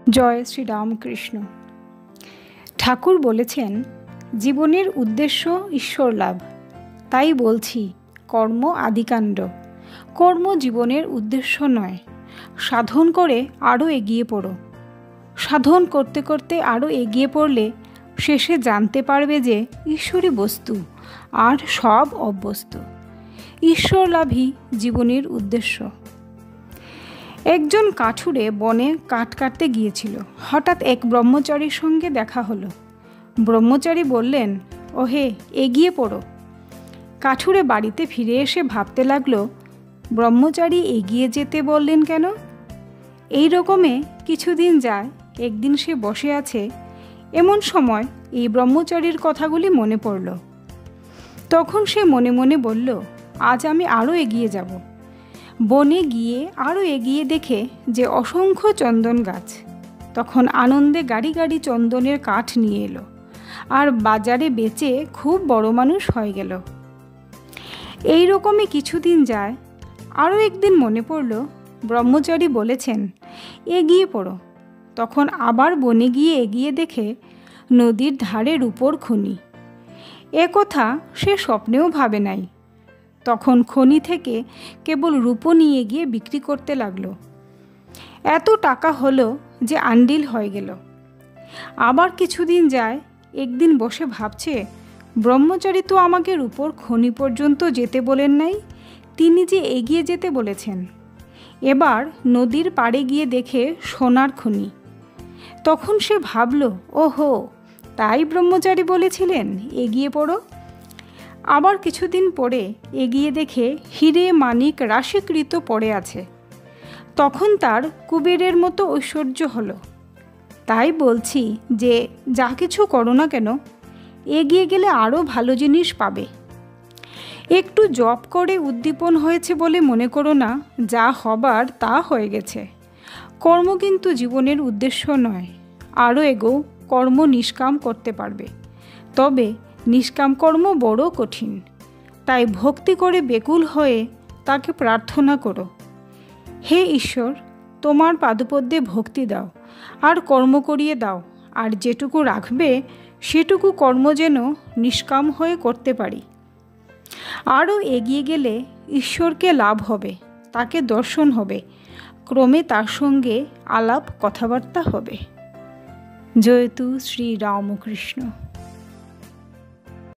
জয় শ্রী রামকৃষ্ণ। ঠাকুর বলেছেন, জীবনের উদ্দেশ্য ঈশ্বর লাভ। তাই বলছি, কর্ম আদিকাণ্ড। কর্ম জীবনের উদ্দেশ্য নয়। সাধন করে আরও এগিয়ে পড়ো। সাধন করতে করতে আরও এগিয়ে পড়লে শেষে জানতে পারবে যে ঈশ্বরই বস্তু আর সব অবস্তু। ঈশ্বর লাভই জীবনের উদ্দেশ্য। একজন কাঠুরে বনে কাঠ কাটতে গিয়েছিল। হঠাৎ এক ব্রহ্মচারীর সঙ্গে দেখা হলো। ব্রহ্মচারী বললেন, ওহে, এগিয়ে পড়ো। কাঠুরে বাড়িতে ফিরে এসে ভাবতে লাগলো, ব্রহ্মচারী এগিয়ে যেতে বললেন কেন? এই রকমে কিছুদিন যায়। একদিন সে বসে আছে, এমন সময় এই ব্রহ্মচারীর কথাগুলি মনে পড়ল। তখন সে মনে মনে বলল, আজ আমি আরও এগিয়ে যাব। বনে গিয়ে আরও এগিয়ে দেখে যে অসংখ্য চন্দন গাছ। তখন আনন্দে গাড়ি গাড়ি চন্দনের কাঠ নিয়ে এলো আর বাজারে বেচে খুব বড় মানুষ হয়ে গেল। এই রকমই কিছুদিন যায়। আরও একদিন মনে পড়ল, ব্রহ্মচারী বলেছেন এগিয়ে পড়ো। তখন আবার বনে গিয়ে এগিয়ে দেখে নদীর ধারে রূপোর খনি। এ কথা সে স্বপ্নেও ভাবে নাই। তখন খনি থেকে কেবল রূপো নিয়ে গিয়ে বিক্রি করতে লাগলো। এত টাকা হলো যে আন্ডিল হয়ে গেল। আবার কিছুদিন যায়। একদিন বসে ভাবছে, ব্রহ্মচারী তো আমাকে রূপোর খনি পর্যন্ত যেতে বলেন নাই, তিনি যে এগিয়ে যেতে বলেছেন। এবার নদীর পাড়ে গিয়ে দেখে সোনার খনি। তখন সে ভাবল, ওহো, তাই ব্রহ্মচারী বলেছিলেন এগিয়ে পড়ো। আবার কিছুদিন পরে এগিয়ে দেখে হিরে মানিক রাশিকৃত পড়ে আছে। তখন তার কুবেরের মতো ঐশ্বর্য হলো। তাই বলছি যে যা কিছু করো না কেন, এগিয়ে গেলে আরও ভালো জিনিস পাবে। একটু জপ করে উদ্দীপন হয়েছে বলে মনে করো না যা হবার তা হয়ে গেছে। কর্ম কিন্তু জীবনের উদ্দেশ্য নয়। আরও এগো, কর্ম নিষ্কাম করতে পারবে। তবে নিষ্কাম কর্ম বড় কঠিন। তাই ভক্তি করে বেকুল হয়ে তাকে প্রার্থনা করো, হে ঈশ্বর, তোমার পাদপদ্মে ভক্তি দাও আর কর্ম করিয়ে দাও, আর যেটুকু রাখবে সেটুকু কর্ম যেন নিষ্কাম হয়ে করতে পারি। আরও এগিয়ে গেলে ঈশ্বরকে লাভ হবে, তাকে দর্শন হবে, ক্রমে তার সঙ্গে আলাপ কথাবার্তা হবে। জয়তু শ্রী রামকৃষ্ণ।